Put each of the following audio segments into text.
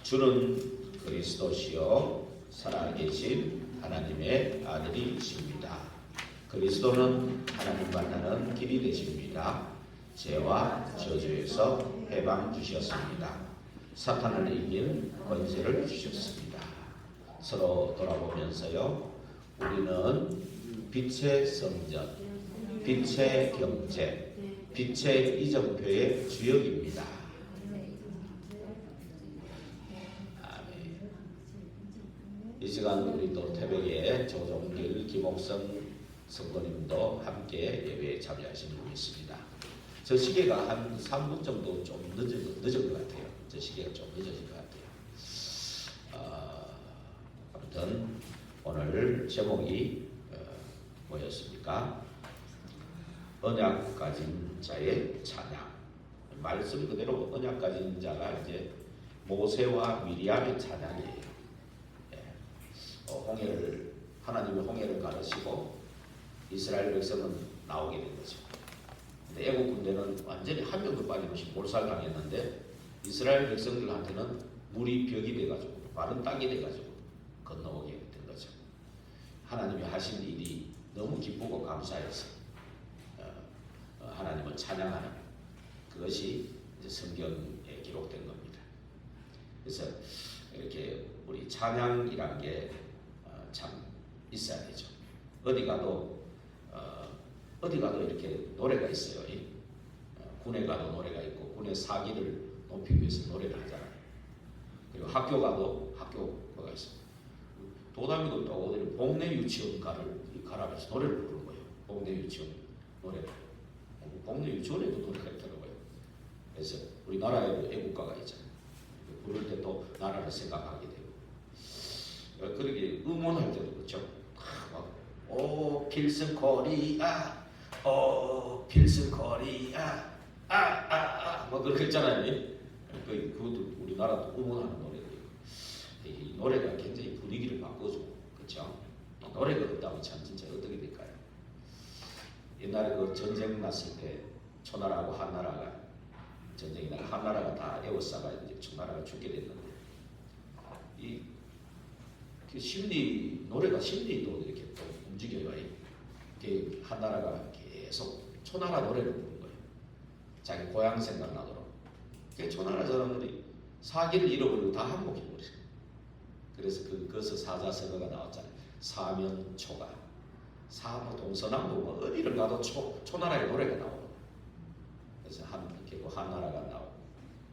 주는 그리스도시요 살아계신 하나님의 아들이십니다. 그리스도는 하나님 만나는 길이 되십니다. 죄와 저주에서 해방 주셨습니다. 사탄을 이긴 권세를 주셨습니다. 서로 돌아보면서요, 우리는 빛의 성전, 빛의 경제, 빛의 이정표의 주역입니다. 아멘. 이 시간 우리 또 태백의 조종길, 김옥성 성도님도 함께 예배에 참여하시는 분이 있습니다. 저 시계가 한 3분 정도 좀 늦은 것 같아요. 저 시계가 좀 늦어진 것 같아요. 아무튼 오늘 제목이 뭐였습니까? 언약 가진 자의 찬양. 말씀 그대로 언약 가진 자가 이제 모세와 미리암의 찬양이에요. 홍해를, 하나님이 홍해를 가르시고 이스라엘 백성은 나오게 된 거죠. 근데 애국 군대는 완전히 한 명도 빠짐없이 몰살당했는데 이스라엘 백성들한테는 물이 벽이 돼가지고 마른 땅이 돼가지고 건너오게 된 거죠. 하나님이 하신 일이 너무 기쁘고 감사해서 하나님을 찬양하는 그것이 이제 성경에 기록된 겁니다. 그래서 이렇게 우리 찬양이란 게 참 있어야 되죠. 어디 가도 이렇게 노래가 있어요. 군에 가도 노래가 있고, 군의 사기를 높이기 위해서 노래를 하잖아요. 그리고 학교 가도 학교가 있어요. 도담이도 또 어디 봉내 유치원 가라면서 노래를 부르는 거예요. 봉내 유치원 노래를. 봉내 유치원에도 노래가 있더라고요. 그래서 우리나라에도 애국가가 있잖아요. 부를 때 또 나라를 생각하게 되고. 그러게 응원할 때도 그렇죠. 오 필승 코리아, 오 필승 코리아, 뭐 그렇게 했잖아요. 그것도 우리나라도 응원하는 노래고, 이 노래가 굉장히 분위기를 바꿔주고, 그렇죠. 노래가 없다면 참 진짜 어떻게 될까요? 옛날에 그 전쟁 났을 때 초나라하고 한나라가 전쟁이 나고 한나라가 다 에워싸가 이제 초나라가 죽게 됐는데, 그 노래가 심리도 이렇게 또 움직여요. 한나라가 계속 초나라 노래를 부르는 거예요. 자기 고향 생각나도록. 초나라 사람들이 사기를 잃어버리고 다 항복해버렸어요. 그래서 그것을 사자성어가 나왔잖아요. 사면초가. 동서남북 뭐 어디를 가도 초나라의 노래가 나오고. 그래서 한나라가 나오고.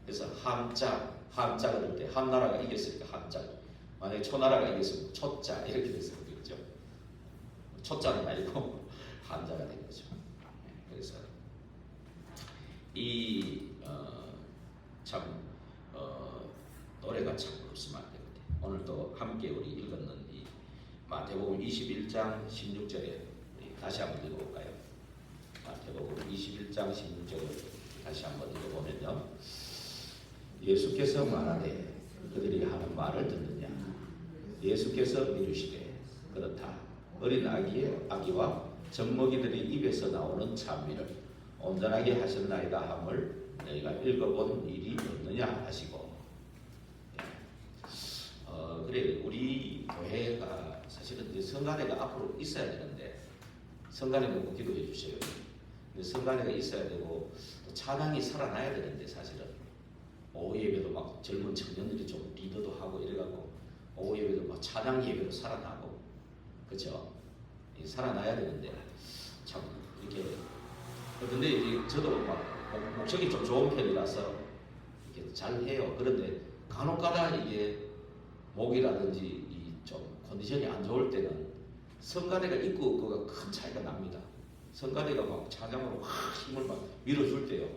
그래서 한자가 될 때 한나라가 이겼으니까 한자. 만약에 초나라가 이겼으면 초자 이렇게 됐으면 그렇죠. 초자는 아니고 한자가 된 거죠. 그래서 노래가 참 없으면 안 되거든요. 오늘 또 함께 우리 읽었는 이 마태복음 21장 16절에 다시 한번 읽어볼까요? 마태복음 21장 16절을 다시 한번 읽어보면요. 예수께서 말하되 그들이 하는 말을 듣느냐? 예수께서 이르시되 그렇다. 어린 아기와 젖먹이들의 입에서 나오는 찬미를 온전하게 하셨나이다 함을 너희가 읽어본 일이 없느냐 하시고. 그래 우리 교회가 사실은 이제 성가대가 앞으로 있어야 되는데 성가대는 꼭 기도해 주세요. 근데 성가대가 있어야 되고 또 찬양이 살아나야 되는데 사실은 오후 예배도 막 젊은 청년들이 좀 리더도 하고 이래갖고 오후 예배도 막 찬양 예배로 살아나고 그렇죠? 살아나야 되는데 참 이렇게 근데 이제 저도 막 목적이 좀 좋은 편이라서 이렇게 잘 해요. 그런데 간혹가다 이게 목이라든지 좀 컨디션이 안 좋을 때는 성가대가 있고 없고가 큰 차이가 납니다. 성가대가 막 찬양으로 확 힘을 막 밀어줄 때요.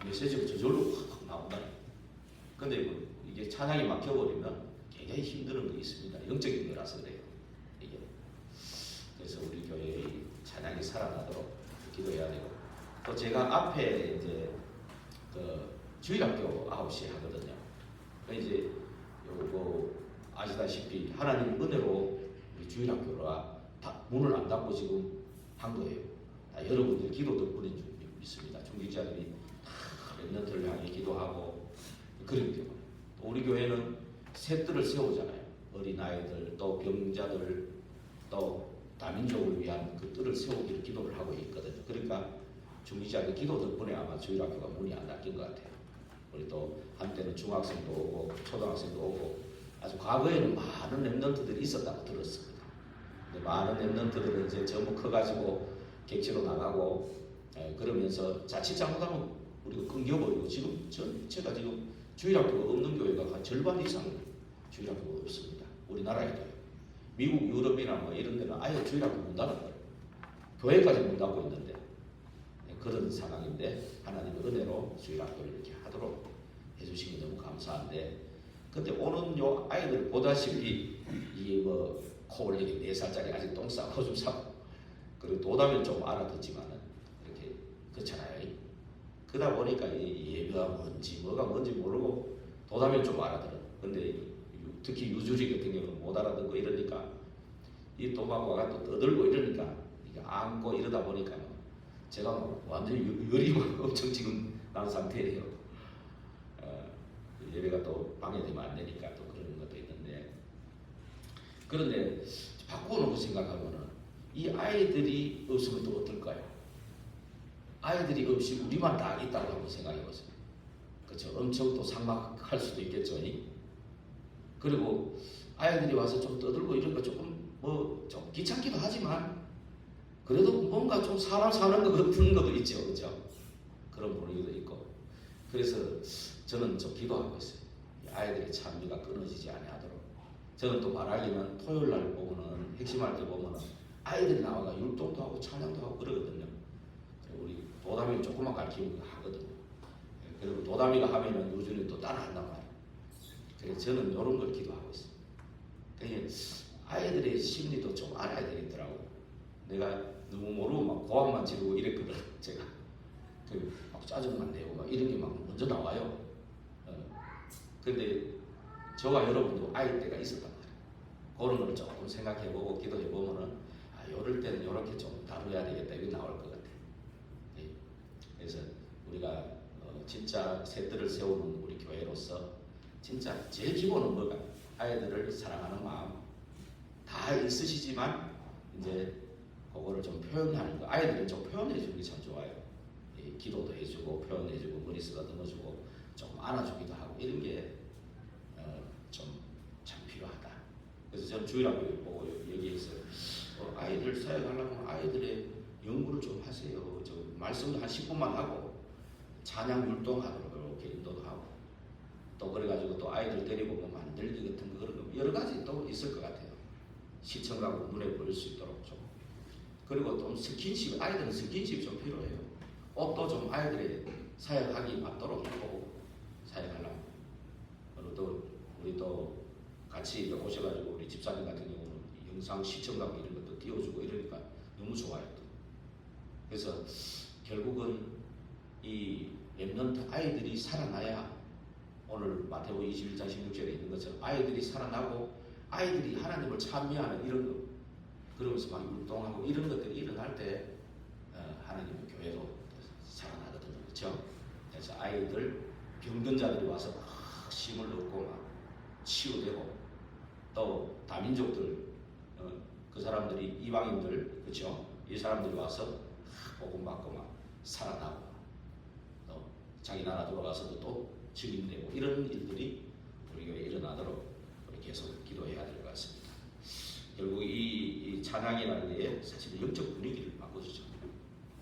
메시지가 저절로 확 나온다. 근데 뭐 이게 찬양이 막혀버리면 굉장히 힘든 게 있습니다. 영적인 거라서 그래요. 이게. 그래서 우리 교회의 찬양이 살아나도록 기도해야 되고 또 제가 앞에 이제 그 주일학교 9시에 하거든요. 이제 요거 아시다시피 하나님 은혜로 우리 주일학교가 다 문을 안 닫고 지금 한 거예요. 다 여러분들 기도 덕분인 줄 믿습니다. 중직자들이 다 랩런트를 향해 기도하고 그런 경우. 우리 교회는 셋들을 세우잖아요. 어린아이들 또 병자들 또 다민족을 위한 그 뜰을 세우기를 기도를 하고 있거든요. 그러니까 중지자의 기도 덕분에 아마 주일학교가 문이 안 닫힌 것 같아요. 우리 또 한때는 중학생도 오고 초등학생도 오고 아주 과거에는 많은 랩런트들이 있었다고 들었습니다. 근데 많은 랩런트들은 이제 전부 커가지고 객지로 나가고 그러면서 자칫 잘못하면 우리가 끊겨버리고 지금 전체가 지금 주일학교가 없는 교회가 한 절반 이상 주일학교가 없습니다. 우리나라에도요. 미국, 유럽이나 뭐 이런 데는 아예 주일학교 문 닫아버려요. 교회까지 문 닫고 있는데 그런 상황인데 하나님의 은혜로 주일학교를 이렇게 하도록 해주신 게 너무 감사한데 근데 오는 요 아이들 보다시피 이 코 올리기 4살짜리 아직 똥 싸고 오줌 싸고 그리고 도담을 좀 알아듣지만은 이렇게 그렇잖아요. 그러다 보니까 이 예배가 뭔지 뭐가 뭔지 모르고 도담을 좀 알아들어. 근데 특히 유주리 같은 경우는 못 알아듣고 이러니까 이 도마가 또 떠들고 이러니까 이게 안고 이러다 보니까 제가 완전히 열이 엄청 지금 난 상태예요. 예배가 또 방해되면 안 되니까 또 그런 것도 있는데 그런데 바꿔놓고 생각하면은 이 아이들이 없으면 또 어떨까요? 아이들이 없이 우리만 다 있다고 한번 생각해보세요. 그렇죠? 엄청 또 삭막할 수도 있겠죠. 그리고 아이들이 와서 좀 떠들고 이런 거 조금 좀 귀찮기도 하지만 그래도 뭔가 좀 사람 사는 것 같은 것도 있죠. 그렇죠? 그런 분위기도 있고 그래서 저는 좀 기도하고 있어요. 아이들의 찬미가 끊어지지 않도록. 저는 또 바라기는 토요일 날 보면은 핵심할 때 보면은 아이들이 나와가 율동도 하고 찬양도 하고 그러거든요. 우리 도담이 조금만 가르치면 하거든요. 그리고 도담이가 하면은 요즘에 또 따라한단 말이에요. 그래서 저는 이런 걸 기도하고 있어요. 그러니까 아이들의 심리도 좀 알아야 되겠더라고. 내가 너무 모르고 막 고함만 지르고 이랬거든. 제가 막 짜증만 내고 막 이런 게 막 먼저 나와요. 근데 저와 여러분도 아이 때가 있었단 말이에요. 그런 걸 조금 생각해보고 기도해보면은 이럴 때는 이렇게 좀 다뤄야 되겠다 이게 나올 것 같아요. 네. 그래서 우리가 진짜 새들을 세우는 우리 교회로서 진짜 제일 기본은 뭐가 아이들을 사랑하는 마음 다 있으시지만 이제 그거를 좀 표현하는 거 아이들은 좀 표현해주는 게 참 좋아요. 기도도 해주고 표현해주고 머리 쓰다듬어주고 좀 안아주기도 하고 이런 게 좀 참 필요하다. 그래서 저는 주일학교를 보고 여기에서 아이들 사역하려면 아이들의 연구를 좀 하세요. 저 말씀도 한 10분만 하고 찬양 율동하도록 이렇게 인도도 하고 또 그래가지고 또 아이들 데리고 뭐 만들기 같은 거 그런 거 여러 가지 또 있을 것 같아요. 시청하고 눈에 보일 수 있도록 좀 그리고 좀 스킨십 아이들은 스킨십 좀 필요해요. 옷도 좀 아이들의 사역하기 맞도록 하고 사역하려면 또 우리 또 같이 오셔가지고 우리 집사님 같은 경우는 영상 시청하고 이런 것도 띄워주고 이러니까 너무 좋아요. 또. 그래서 결국은 이 렘넌트 아이들이 살아나야 오늘 마태복음 21장 16절에 있는 것처럼 아이들이 살아나고 아이들이 하나님을 찬미하는 이런 거 그러면서 막 율동하고 이런 것들이 일어날 때 하나님의 교회도 살아나거든요. 그렇죠? 그래서 아이들 병든 자들이 와서 막 힘을 얻고 막 치유되고 또 다민족들 그 사람들이 이방인들 그렇죠? 이 사람들이 와서 복음 받고 막 살아나고 또 자기 나라 돌아가서도 또 증인되고 이런 일들이 우리 교회에 일어나도록 우리 계속 기도해야 될 것 같습니다. 결국 이 찬양이라는 게 사실 영적 분위기를 바꿔주죠.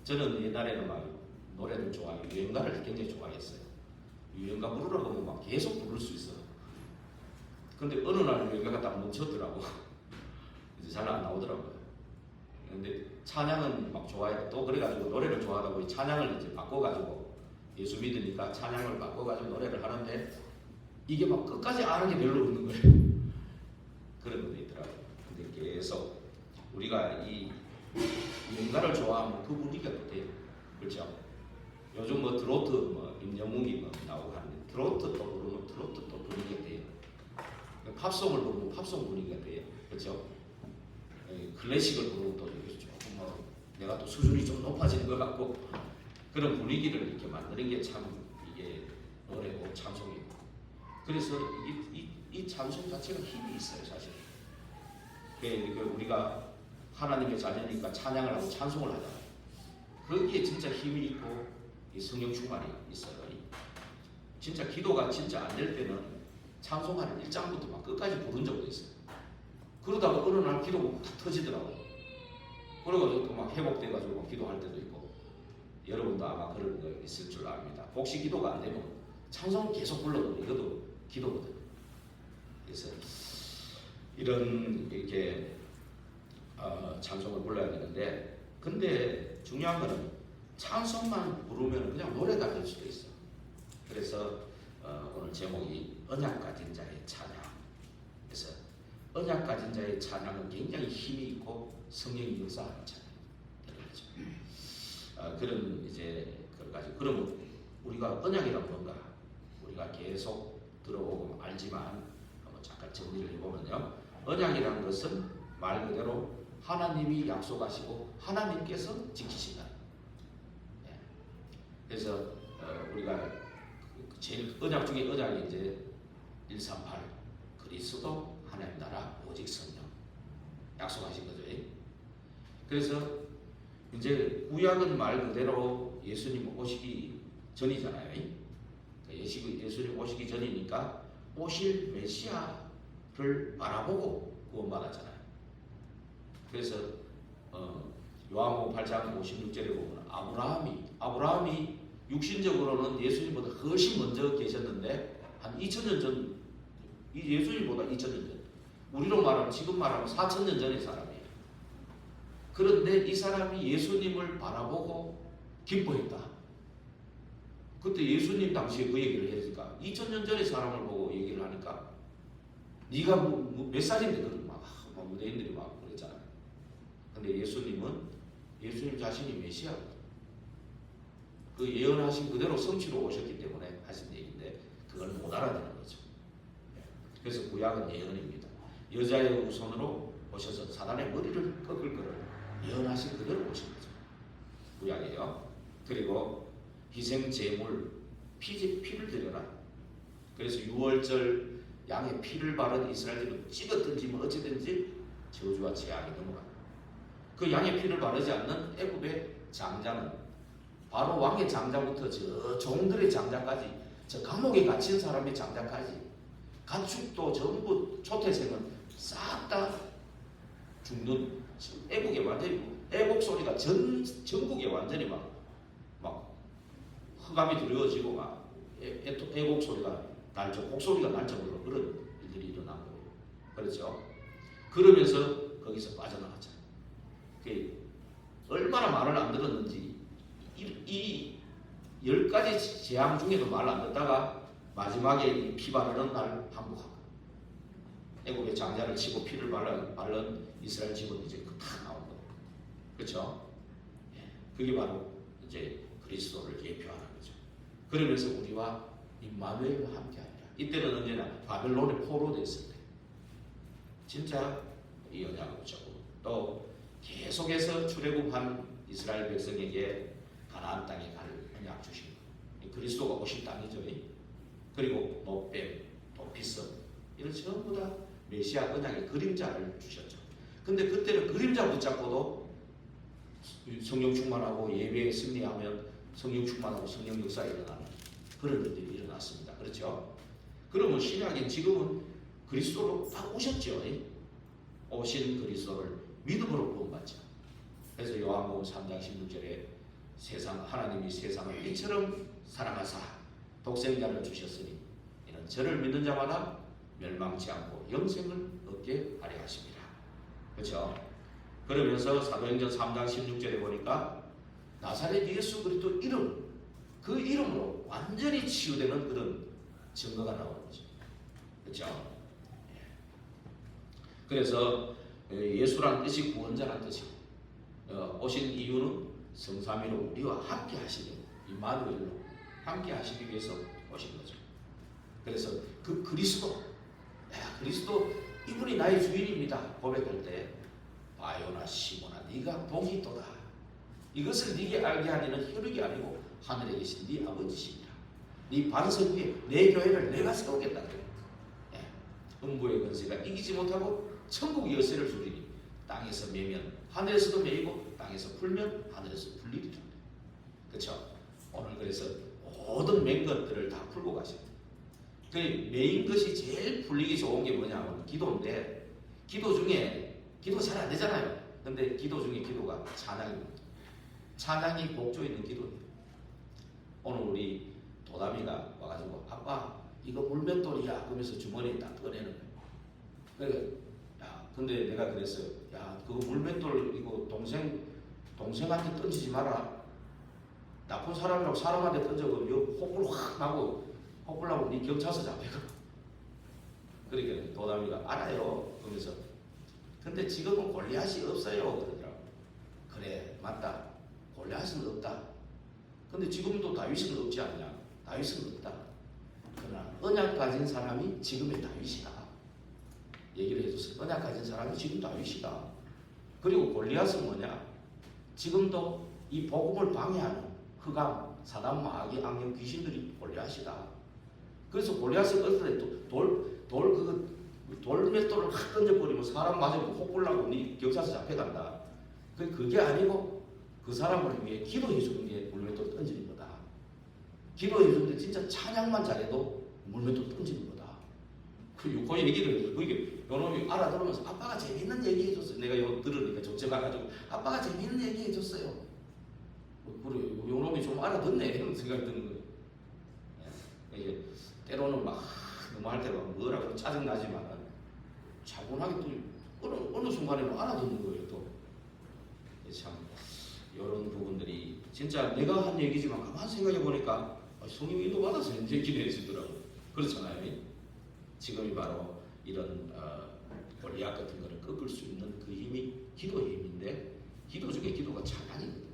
저는 옛날에는 막 노래를 좋아하고 유행가를 굉장히 좋아했어요. 유행가 부르라고 하면 막 계속 부를 수 있어. 근데 어느 날 유행가가 딱 멈췄더라고. 이제 잘 안 나오더라고요. 근데 찬양은 막 좋아해요. 또 그래가지고 노래를 좋아하다 보니 찬양을 이제 바꿔가지고 예수 믿으니까 찬양을 바꿔가지고 노래를 하는데 이게 막 끝까지 아는 게 별로 없는 거예요. 그런 것도 있더라고요. 근데 계속 우리가 이 유행가를 좋아하면 그 분위기가 또 돼요. 그렇죠? 요즘 뭐 트로트 뭐 임영웅이 뭐 나오고 하는데 트로트 또 부르면 트로트 또 분위기가 돼요. 팝송을 부르면 팝송 분위기가 돼요. 그렇죠? 클래식을 부르면 또 조금 뭐 내가 또 수준이 좀 높아지는 것 같고 그런 분위기를 이렇게 만드는 게 참 이게 노래고 찬송이고 그래서 이 찬송 자체가 힘이 있어요, 사실. 우리가 하나님의 자녀니까 찬양을 하고 찬송을 하잖아요. 거기에 진짜 힘이 있고 이 성령 충만이 있어요. 진짜 기도가 진짜 안 될 때는 찬송하는 1장부터 막 끝까지 부른 적도 있어요. 그러다가 어느 날 기도가 탁 터지더라고요. 그러고 또 막 회복돼가지고 막 기도할 때도 있고, 여러분도 아마 그런 거 있을 줄 압니다. 혹시 기도가 안 되면 찬송 계속 불러도 이것도 기도거든요. 그래서 이런 이렇게 찬송을 불러야 되는데, 근데 중요한 거는 찬송만 부르면 그냥 노래가 될 수도 있어. 그래서 오늘 제목이 언약 가진 자의 찬양. 그래서 언약 가진 자의 찬양은 굉장히 힘이 있고 성령이 역사하는 찬양. 그런 이제 그까지. 그러면 우리가 언약이란 뭔가? 우리가 계속 들어보고 알지만 잠깐 정리를 해보면요. 언약이란 것은 말 그대로 하나님이 약속하시고 하나님께서 지키신다. 그래서 우리가 제일 언약 중에 언약이 이제 138 그리스도 하나님 나라 오직 성령 약속하신 거죠. 그래서 이제 구약은 말 그대로 예수님 오시기 전이잖아요. 예수님 오시기 전이니까 오실 메시아를 바라보고 구원받았잖아요. 그래서 요한복음 8장 56절에 보면 아브라함이 육신적으로는 예수님보다 훨씬 먼저 계셨는데 한 2000년 전, 예수님보다 2000년 전, 우리로 말하면 지금 말하면 4000년 전의 사람이에요. 그런데 이 사람이 예수님을 바라보고 기뻐했다. 그때 예수님 당시에 그 얘기를 했으니까 2000년 전의 사람을 보고 얘기를 하니까 네가 몇 살인데 그런 막 유대인들이 막 그랬잖아요. 근데 예수님 자신이 메시아거든요. 그 예언하신 그대로 성취로 오셨기 때문에 하신 얘기인데 그걸 못 알아듣는 거죠. 그래서 구약은 예언입니다. 여자의 후손으로 오셔서 사단의 머리를 꺾을 거를 예언하신 그대로 오신 거죠. 구약이에요. 그리고 희생 제물 피를 드려라. 그래서 6월절 양의 피를 바른 이스라엘들은 찍었든지 뭐 어찌든지 저주와 재앙이 넘어간다. 그 양의 피를 바르지 않는 애굽의 장자는 바로 왕의 장자부터 저 종들의 장자까지, 저 감옥에 갇힌 사람의 장자까지, 가축도 전부 초태생은 싹 다 죽는, 애국에 완전히 애국 소리가 전국에 완전히 막 흑암이 두려워지고 막 애국 소리가 곡소리가 날 정도로 그런 일들이 일어난 거예요. 그렇죠? 그러면서 거기서 빠져나갔잖아요. 얼마나 말을 안 들었는지 이 10가지 재앙 중에도 말 안 듣다가 마지막에 피 바르는 날 항복한 거예요. 애굽의 장자를 치고 피를 바른 이스라엘 집은 이제 다 나온 거예요. 그렇죠? 그게 바로 이제 그리스도를 예표하는 거죠. 그러면서 우리와 임마누엘과 함께하리라. 이때는 언제나 바벨론의 포로됐을 때 진짜 이 언약을 붙잡고 또 계속해서 출애굽한 이스라엘 백성에게 가나안 땅에 갈 언약 주신 거. 그리스도가 오실 땅이죠. 그리고 노뱀, 도피성 이런 전부 다 메시아 언약의 그림자를 주셨죠. 근데 그때는 그림자 붙잡고도 성령 충만하고 예배에 승리하면 성령 충만하고 성령 역사가 일어나는 그런 일들이 일어났습니다. 그렇죠? 그러면 신약인 지금은 그리스도로 딱 오셨죠. 오신 그리스도를 믿음으로 구원받죠. 그래서 요한복음 3장 16절에 하나님이 세상을 이처럼 사랑하사 독생자를 주셨으니 이는 저를 믿는 자마다 멸망치 않고 영생을 얻게 하려 하십니다. 그렇죠? 그러면서 사도행전 3장 16절에 보니까 나사렛 예수 그리스도 이름, 그 이름으로 완전히 치유되는 그런 증거가 나오는 거죠. 그렇죠? 그래서 예수란 뜻이 구원자란 뜻이고 오신 이유는 성삼위로 우리와 함께 하시는 임마누엘로 함께 하시기 위해서 오신 거죠. 그래서 그 그리스도 이분이 나의 주인입니다 고백할 때 바요나 시모나 네가 복이 있도다. 이것을 네게 알게 하리는 혈육이 아니고 하늘에 계신 네 아버지시니라. 네 반석 위에 내 교회를 내가 세우겠다. 예. 음부의 권세가 이기지 못하고 천국 열쇠를 주리니 땅에서 매면 하늘에서도 매이고 땅에서 풀면 하늘에서 풀리리라. 그렇죠? 오늘 그래서 모든 맨 것들을 다 풀고 가십니다. 그 매인 것이 제일 풀리기 좋은 게 뭐냐면 기도인데, 기도 중에 기도가 잘 안 되잖아요. 근데 기도 중에 기도가 찬양입니다. 찬양이 복조 있는 기도예요. 오늘 우리 도담이가 와가지고 아빠 이거 물맷돌이야 그러면서 주머니에 딱 꺼내는 거예요. 그러니까 야, 근데 내가 그랬어요. 야, 그거 물맷돌 이거 동생한테 던지지 마라. 나쁜 사람이라고 사람한테 던져보면 혹불 확 나고 혹불 나고 네 경찰서 잡혀가. 그러니까 도담이가 알아요. 그러면서 근데 지금은 골리앗이 없어요 그러더라고. 그래 맞다. 골리앗은 없다. 근데 지금도 다윗은 없지 않냐? 다윗은 없다. 그러나 언약 가진 사람이 지금의 다윗이다. 얘기를 해줬어요. 언약 가진 사람이 지금 다윗이다. 그리고 골리앗은 뭐냐? 지금도 이 복음을 방해하는 흑암, 사단, 마귀, 악령, 귀신들이 골리앗이다. 그래서 골리앗을 껐을 때 돌맷돌을 확 던져버리면 사람 맞으면 혹불나고 네 경찰서 잡혀간다. 그게 아니고 그 사람을 위해 기도해 주는 게 물맷돌 던지는 거다. 기도해 주는데 진짜 찬양만 잘해도 물맷돌 던지는 거다. 그 유코 얘기를 해서 그게 요놈이 알아들으면서 아빠가 재밌는 얘기 해줬어요. 내가 요 들으니까 족제가가지고 아빠가 재밌는 얘기 해줬어요. 그래 요놈이 좀 알아듣네 이런 생각이 드는 거예요. 이게 때로는 막 너무 할 때 막 뭐라고 짜증나지만 차분하게 또 어느 순간에는 알아듣는 거예요. 또 참 이런 부분들이 진짜 내가 한 얘기지만 가만 생각해 보니까 성령 인도받아서 이제 기도해 주더라고요. 그렇잖아요. 지금이 바로 이런 골리앗 같은 거를 꺾을 수 있는 그 힘이 기도의 힘인데 기도 중에 기도가 찬양이거든요.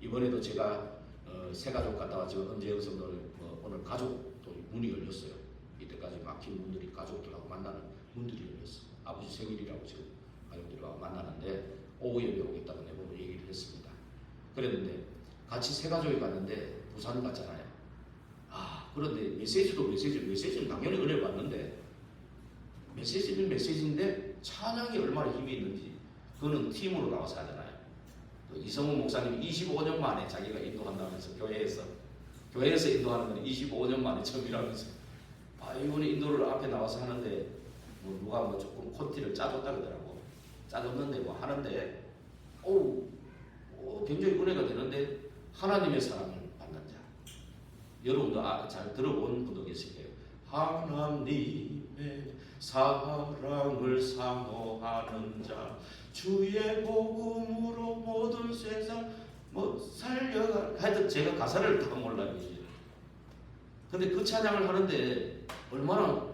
이번에도 제가 새가족 갔다 왔지만 언제 여성들 오늘 가족도 문이 열렸어요. 이때까지 막힌 문들이 가족들하고 만나는 문들이 열렸어. 아버지 생일이라고 지금 가족들하고 만나는데 오후 예배 오겠다고 내보고 얘기를 했습니다. 그랬는데 같이 새가족이 갔는데 부산 갔잖아요. 그런데 메시지는 당연히 은혜 받는데 메시지는 메시지인데 찬양이 얼마나 힘이 있는지 그거는 팀으로 나와서 하잖아요. 이성훈 목사님이 25년 만에 자기가 인도한다면서 교회에서 인도하는 건 25년 만에 처음이라면서 이번에 인도를 앞에 나와서 하는데 누가 조금 콘티를 짜줬다 그러더라고. 짜줬는데 하는데 굉장히 은혜가 되는데 하나님의 사랑을 받는 자. 여러분도 잘 들어본 분도 계실 거예요. 하나님의 사랑을 사모하는 자 주의 복음으로 모든 세상 살려가. 하여튼 제가 가사를 다 몰라요. 근데 그 찬양을 하는데 얼마나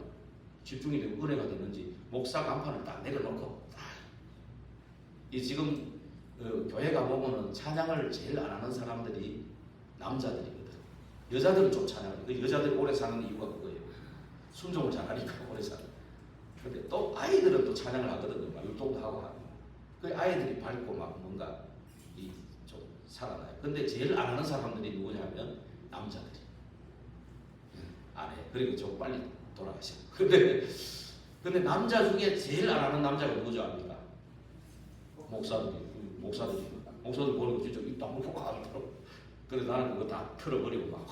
집중이 되고 은혜가 되는지 목사 간판을 딱 내려놓고 이 지금 교회 가보면은 찬양을 제일 안 하는 사람들이 남자들이거든. 여자들은 좀 찬양을 해. 여자들이 오래 사는 이유가 그거예요. 순종을 잘하니까 오래 사는. 근데 또 아이들은 또 찬양을 하거든요. 막 율동도 하고 그 아이들이 밝고 막 뭔가 좀 살아나요. 근데 제일 안 하는 사람들이 누구냐면 남자들이. 안 해. 그리고 좀 빨리 돌아가셔. 근데 남자 중에 제일 안 하는 남자가 누구죠 압니까? 목사들이 보는 거 진짜 입 다물고 하더라고. 그래서 나는 그거 다 틀어버리고 막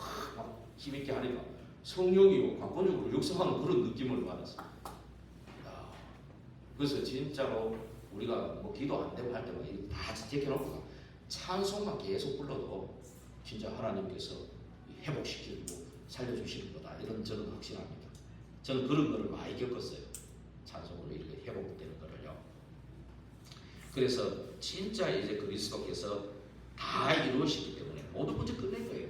힘있게 하니까 성령이 관건적으로 역사하는 그런 느낌을 받았어. 그래서 진짜로 우리가 기도 안 되고 할 때마다 이거 다 지켜놓고 찬송만 계속 불러도 진짜 하나님께서 회복시키고 살려주시는 거다. 이런 저는 확신합니다. 저는 그런 거를 많이 겪었어요. 찬송으로 이렇게 회복되는 거를요. 그래서 진짜 이제 그리스도께서 다 이루시기 때문에 모든 문제 끝낸 거예요.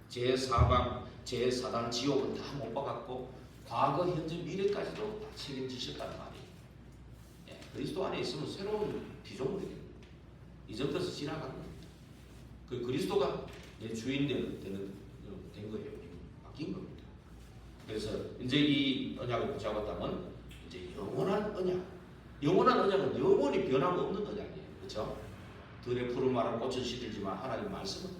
제4방, 제4단 지옥은 다 못 박았고 과거, 현재, 미래까지도 다 책임지셨다는 말이에요. 그리스도 안에 있으면 새로운 피조물이 됩니다. 이전부터 지나간 겁니다. 그 그리스도가 내 주인 된 거예요. 바뀐 겁니다. 그래서 이제 이 언약을 붙잡았다면 이제 영원한 언약. 영원한 언약은 영원히 변함없는 언약이에요. 그렇죠? 들의 푸른 말은 꽃은 시들지만 하나님 말씀은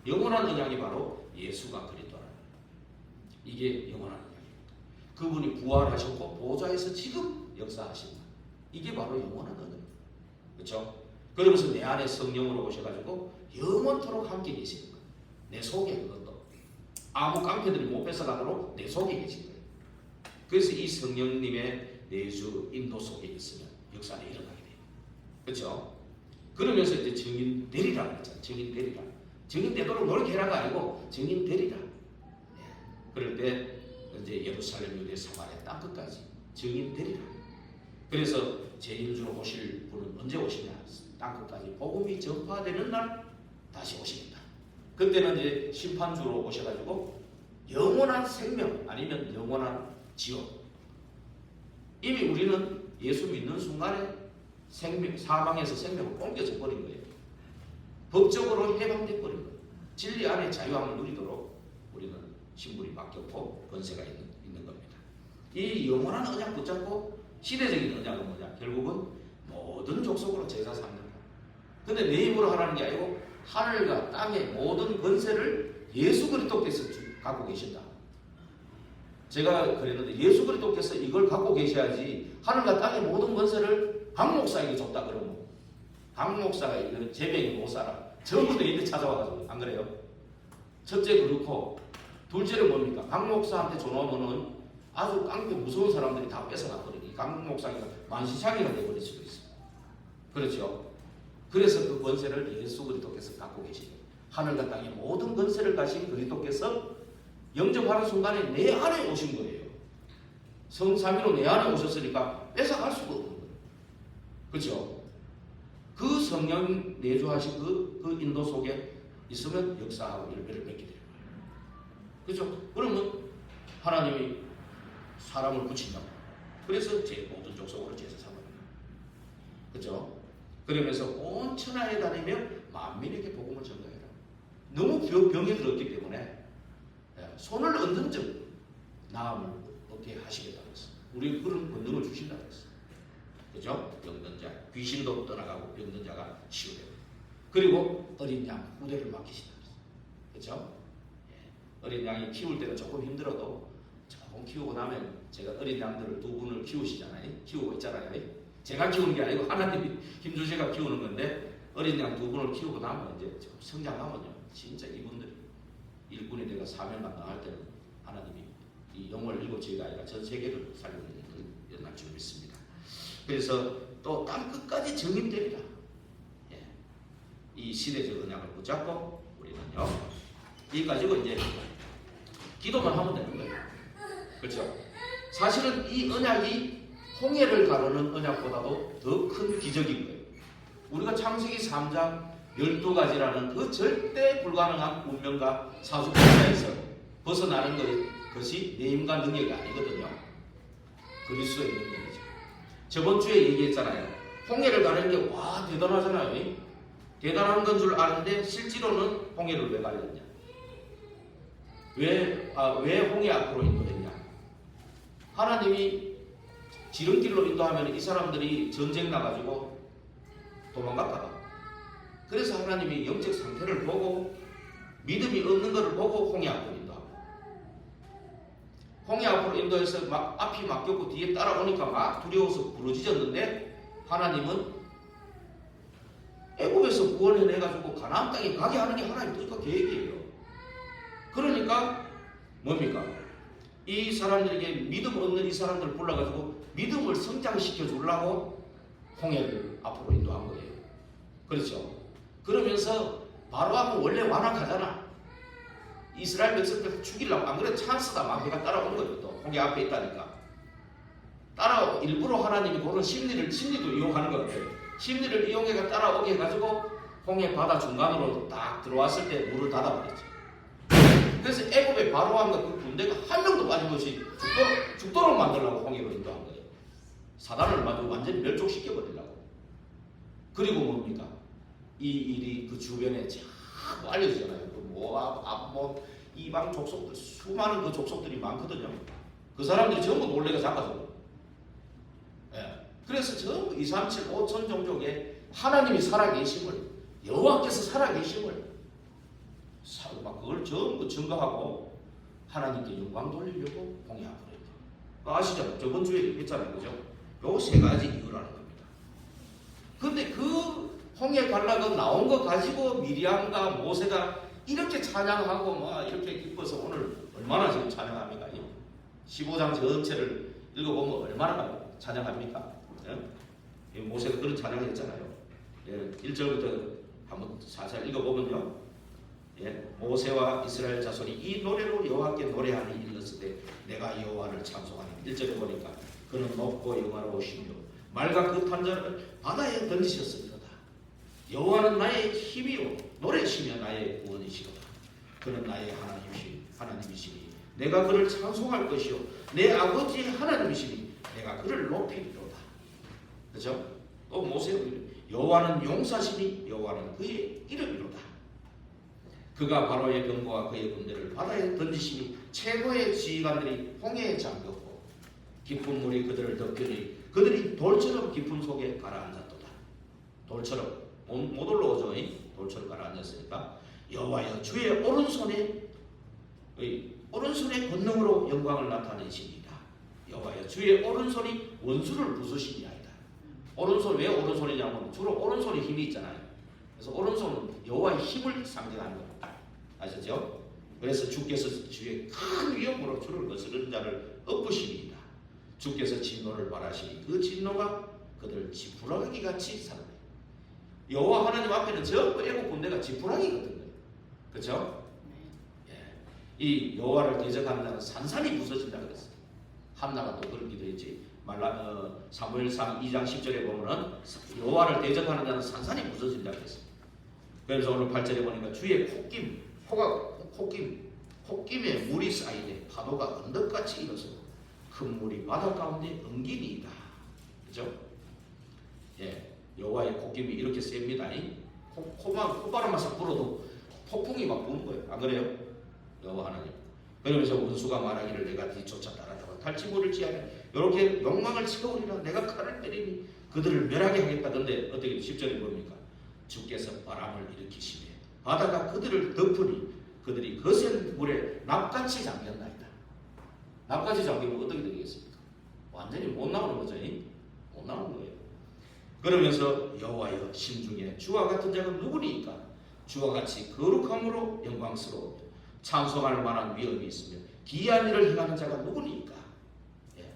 영원한 언약이 바로 예수가 그리스도라. 이게 영원한 언약입니다. 그분이 부활하셨고 보좌에서 지금 역사하신다. 이게 바로 영원한 언약입니다. 그렇죠? 그러면서 내 안에 성령으로 오셔가지고 영원토록 함께 계시는 거예요. 내 속에 그것도 아무 깡패들이 못 뺏어가도록 내 속에 계신 거예요. 그래서 이 성령님의 내주 인도 속에 있으면 역사는 일어나게 돼요. 그렇죠? 그러면서 이제 증인 되리라 그랬잖아요. 증인 되리라. 증인 되도록 노력해라가 아니고 증인 되리라. 그럴 때 이제 예루살렘, 유대, 사마리아 땅 끝까지 증인 되리라. 그래서 제인주로 오실 분은 언제 오시냐? 땅 끝까지 복음이 전파되는 날 다시 오시겠다. 그때는 이제 심판주로 오셔가지고 영원한 생명 아니면 영원한 지옥. 이미 우리는 예수 믿는 순간에 사망에서 생명을 옮겨져 버린 거예요. 법적으로 해방돼 버린 거예요. 진리 안에 자유함을 누리도록 우리는 신분이 바뀌었고 권세가 있는 겁니다. 이 영원한 언약 붙잡고 시대적인 언약은 뭐냐? 결국은 모든 족속으로 제사 삼는다. 근데 내 입으로 하라는 게 아니고 하늘과 땅의 모든 권세를 예수 그리스도께서 갖고 계신다. 제가 그랬는데 예수 그리스도께서 이걸 갖고 계셔야지 하늘과 땅의 모든 권세를 박 목사에게 줬다 그러면 박 목사가 이거 제병이 못 살아. 전부 다 이때 찾아와가지고 안 그래요? 첫째 그렇고 둘째는 뭡니까? 박 목사한테 줘놓으면은 아주 깡패 무서운 사람들이 다 뺏어갔거든요. 박 목사가 만시창이가 되어버릴 수도 있어요. 그렇죠? 그래서 그 권세를 예수 그리스도께서 갖고 계시죠. 하늘과 땅의 모든 권세를 가신 그리스도께서 영접하는 순간에 내 안에 오신 거예요. 성삼위로 내 안에 오셨으니까 뺏어갈 수가 없는 거예요. 그렇죠? 그 성령 내주하신 그 인도 속에 있으면 역사하고 열매를 맺게 되는 거예요. 그렇죠? 그러면 하나님이 사람을 붙인다. 그래서 제 모든 족속으로 제사 삼는 거예요. 그렇죠? 그러면서 온 천하에 다니며 만민에게 복음을 전가해라. 너무 병이 들었기 때문에 손을 얹은 즉 나음을 얻게 하시겠다고 했어. 우리 그런 권능을 주신다고 했어. 그죠? 병든 자, 귀신도 떠나가고 병든 자가 치유되고. 그리고 어린 양 후대를 맡기신다고 했어. 그죠? 어린 양이 키울 때는 조금 힘들어도 조금 키우고 나면 제가 어린 양들을 두 분을 키우시잖아요. 키우고 있잖아요. 제가 키우는 게 아니고 하나님이 힘주셔가 키우는 건데 어린 양 두 분을 키우고 나면 이제 좀 성장하면요. 진짜 이분들이 일꾼이 내가 사명만 나갈 때는 하나님이 이 영월 7지가 아니라 전 세계를 살리는 연락 줄 믿습니다. 그래서 또 땅 끝까지 정립되리라. 이 시대적 언약을 붙잡고 우리는요. 이 가지고 이제 기도만 하면 되는 거예요. 그렇죠? 사실은 이 언약이 홍해를 가르는 언약보다도 더 큰 기적인 거예요. 우리가 창세기 3장 12가지라는 그 절대 불가능한 운명과 사수권자에서 벗어나는 것이 내 힘과 능력이 아니거든요. 그리스도의 능력이죠. 저번 주에 얘기했잖아요. 홍해를 가르는 게 와 대단하잖아요. 대단한 건 줄 아는데 실제로는 홍해를 왜 가르느냐? 왜 홍해 앞으로 인도했냐? 하나님이 지름길로 인도하면 이 사람들이 전쟁 나가지고 도망갔다가 그래서 하나님이 영적 상태를 보고 믿음이 없는 것을 보고 홍해 앞으로 인도하고 홍해 앞으로 인도해서 막 앞이 막혔고 뒤에 따라오니까 막 두려워서 부르짖었는데 하나님은 애굽에서 구원해내가지고 가나안 땅에 가게 하는 게 하나님 뜻과 계획이에요. 그러니까 뭡니까? 이 사람들에게 믿음 없는 이 사람들을 불러가지고 믿음을 성장시켜 주려고 홍해를 앞으로 인도한 거예요. 그렇죠? 그러면서 바로하면 원래 완악하잖아. 이스라엘 백성들 죽이려고 안 그래도 찬스다 막 해가 따라오는 거예요. 또 홍해 앞에 있다니까. 일부러 하나님이 그런 심리도 이용하는 것 같아요. 심리를 이용해가 따라오게 해가지고 홍해 바다 중간으로 딱 들어왔을 때 물을 닫아버렸죠. 그래서 애굽의 바로왕과 그 군대가 한 명도 빠짐없이 죽도록 만들려고 홍해로 인도한 거예요. 사단을 완전히 멸족시켜버리려고. 그리고 뭡니까? 이 일이 그 주변에 자꾸 알려지잖아요. 그 모압, 이방 족속들, 수많은 그 족속들이 많거든요. 그 사람들이 전부 놀래가 잡아서. 그래서 전부 2, 3, 7, 5천 종족에 하나님이 살아계심을, 여호와께서 살아계심을 막 그걸 전부 증거하고 하나님께 영광 돌리려고 홍해 앞으로 했다. 아시죠? 저번 주에 했잖아요, 그죠? 요 세 가지 이유라는 겁니다. 근데 그 홍해 갈라고 나온 거 가지고 미리암과 모세가 이렇게 찬양하고 막 이렇게 기뻐서 오늘 얼마나 지금 찬양합니까? 15장 전체를 읽어보면 얼마나 찬양합니까? 예? 모세가 그런 찬양을 했잖아요. 예, 1절부터 한번 살살 읽어보면요. 예, 모세와 이스라엘 자손이 이 노래로 여호와께 노래하니 일렀으되 내가 여호와를 찬송하니 1절에 보니까 그는 높고 영화로우시며 말과 그 탄자를 바다에 던지셨습니다. 여호와는 나의 힘이요 노래시며 나의 구원이시로다. 그는 나의 하나님이시니 내가 그를 찬송할 것이요 내 아버지의 하나님이시니 내가 그를 높이리로다. 그렇죠? 또 모세가 여호와는 용사시니 여호와는 그의 이름이로다. 그가 바로의 병거와 그의 군대를 바다에 던지시니 최고의 지휘관들이 홍해에 잠겼고 깊은 물이 그들을 덮으니 그들이 돌처럼 깊은 속에 가라앉았도다. 돌처럼 못 올라오죠. 돌처럼 가라앉았으니까 여호와여 주의 오른손에 권능으로 영광을 나타내십니다. 여호와여 주의 오른손이 원수를 부수시니이다. 오른손 왜 오른손이냐면 주로 오른손에 힘이 있잖아요. 그래서 오른손은 여호와의 힘을 상징하는 겁니다. 아셨죠? 그래서 주께서 주의 큰 위엄으로 주를 거스르는 자를 엎으십니다. 주께서 진노를 바라시니 그 진노가 그들 지푸라기 같이 살아요. 여호와 하나님 앞에는 전부 애국 군대가 지푸라기거든요. 그렇죠? 예. 이 여호와를 대적하는 자는 산산이 부서진다 그랬어요. 한나가 또 그런 기도했지. 사무엘상 2장 10절에 보면은 여호와를 대적하는 자는 산산이 부서진다 그랬어요. 그래서 오늘 8절에 보니까 주의 콧김에 물이 쌓이되 파도가 언덕같이 일어서 큰 물이 바다 가운데 엉기니이다. 그죠? 예, 여호와의 콧김이 이렇게 셉니다. 콧바람만 싹 불어도 폭풍이 막 부는 거예요. 안 그래요? 여호와 하나님. 그러면서 원수가 말하기를 내가 뒤쫓아 따라다가 탈취물을 지하며 이렇게 욕망을 채우리라 내가 칼을 때리니 그들을 멸하게 하겠다. 근데 어떻게 10절에 뭡니까? 주께서 바람을 일으키시며 바다가 그들을 덮으니 그들이 거센 물에 납같이 잠겼나이다. 납같이 잠기면 어떻게 되겠습니까? 완전히 못 나오는 거죠. 못 나오는 거예요. 그러면서 여호와여 심중에 주와 같은 자가 누구니까? 주와 같이 거룩함으로 영광스러워 찬송할 만한 위엄이 있으며 기이한 일을 행하는 자가 누구니까? 예.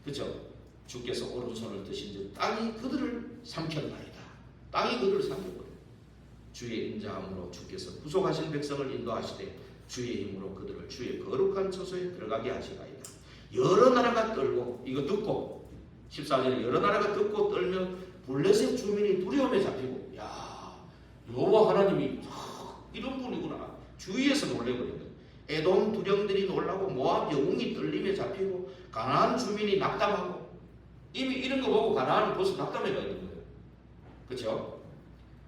그렇죠? 주께서 오른손을 드신즉 땅이 그들을 삼켰나이다. 땅이 그들을 삼켜버려. 주의 인자함으로 주께서 구속하신 백성을 인도하시되 주의 힘으로 그들을 주의 거룩한 처소에 들어가게 하시나이다. 여러 나라가 떨고 이거 듣고 14절에 여러 나라가 듣고 떨며 블레셋 주민이 두려움에 잡히고 야 여호와 하나님이 이런 분이구나. 주위에서 놀래버린 거예요. 에돔 두령들이 놀라고 모압 영웅이 떨림에 잡히고 가나안 주민이 낙담하고 이미 이런 거 보고 가나안은 벌써 낙담해가 있는 거예요. 그렇죠?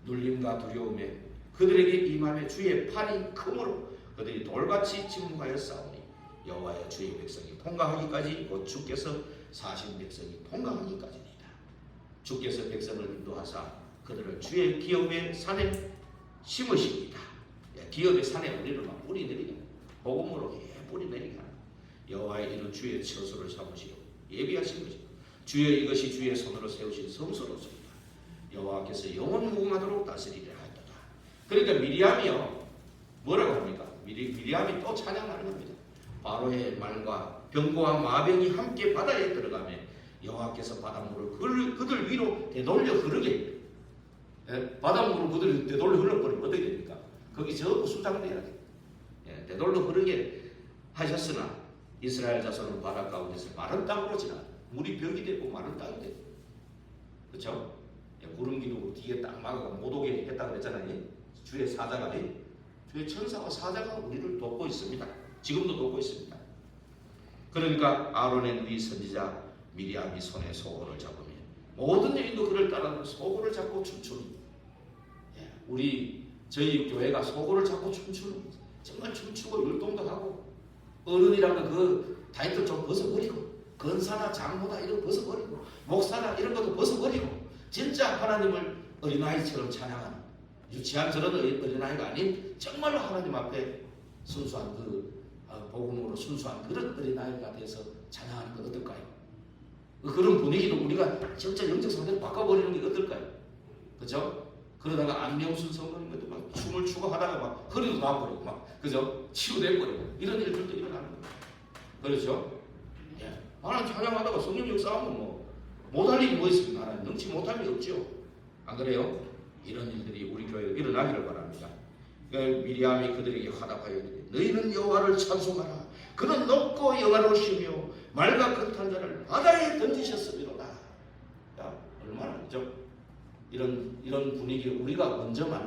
눌림과 두려움에 그들에게 임함에 주의 팔이 크므로 그들이 돌같이 침묵하여 싸우니 여호와여 주의 백성이 통과하기까지 곧 주께서 사신 백성이 통과하기까지니이다. 주께서 백성을 인도하사 그들을 주의 기업의 산에 심으십니다. 기업의 산에 우리를 막 뿌리 내리게 복음으로 뿌리 내리게 하는 여호와의 이는 주의 처소를 삼으시고 예비하신 것이고 주의 이것이 주의 손으로 세우신 성소로소이다. 여호와께서 영원 무궁하도록 다스리려 하였다. 그러니까 미리암이요 뭐라고 합니까? 미리암이 또 찬양하는 겁니다. 바로의 말과 병거와 마병이 함께 바다에 들어가며 여호와께서 바닷물을 그들 위로 되돌려 흐르게 바닷물을 그들 되돌려 흘러버리면 어떻게 됩니까? 거기 전부 수장돼야 돼. 되돌려 흐르게 하셨으나 이스라엘 자손은 바다 가운데서 마른 땅으로 지나 물이 벽이 되고 마른 땅이 되고 그렇죠? 구름 기둥으로 뒤에 딱 막아가 못 오게 했다고 그랬잖아요. 주의 사자가 주의 천사와 사자가 우리를 돕고 있습니다. 지금도 돕고 있습니다. 그러니까 아론의 누이 선지자 미리암이 손에 소고를 잡으며 모든 여인도 그를 따라 소고를 잡고 춤추니 저희 교회가 소고를 잡고 춤추는 정말 춤추고 율동도 하고 어른이라는 그 타이틀 좀 벗어버리고 건사나 장모다 이런 거 벗어버리고 목사나 이런 것도 벗어버리고 진짜 하나님을 어린아이처럼 찬양하는 유치한 저런 어린아이가 아닌 정말로 하나님 앞에 순수한 복음으로 순수한 그런 어린아이가 돼서 찬양하는 것 어떨까요? 그런 분위기도 우리가 진짜 영적 상태를 바꿔버리는 게 어떨까요? 그죠? 그러다가 안명순 성도님도 막 춤을 추고 하다가 막 허리도 나와버리고 막 그죠? 치유돼버리고 이런 일들도 일어나는 거예요. 그렇죠? 예. 하나님 찬양하다가 성령 역사하면 뭐 못할 일이 뭐 있습니까? 하나님 능치 못할 일이 없죠. 안 그래요? 이런 일들이 우리 교회에 일어나기를 바랍니다. 미리암이 그들에게 화답하여 이르되 너희는 여호와를 찬송하라. 그는 높고 영화로우시며 말과 끝한 자를 바다에 던지셨음이로다. 야, 얼마나 그죠? 이런 분위기를 우리가 먼저 다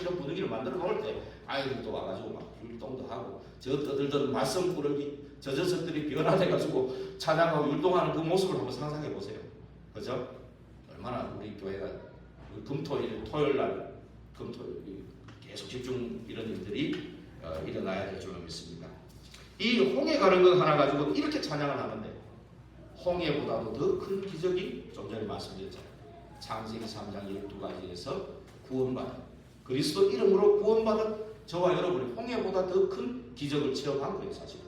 이런 분위기를 만들어 놓을 때 아이들도 와가지고 막 율동도 하고 저 떠들던 말썽꾸러기 저 녀석들이 변화돼가지고 찬양하고 율동하는 그 모습을 한번 상상해 보세요. 그죠? 얼마나 우리 교회가 금토일 토요일 날 금토일 계속 집중 이런 일들이 일어나야 될 줄로 믿습니다. 이 홍해 가는 것 하나 가지고 이렇게 찬양을 하는데 홍해보다도 더 큰 기적이 좀 전에 말씀드렸잖아요. 창세기 3장 12가지에서 구원받은 그리스도 이름으로 구원받은 저와 여러분이 홍해보다 더 큰 기적을 체험한 거예요. 사실은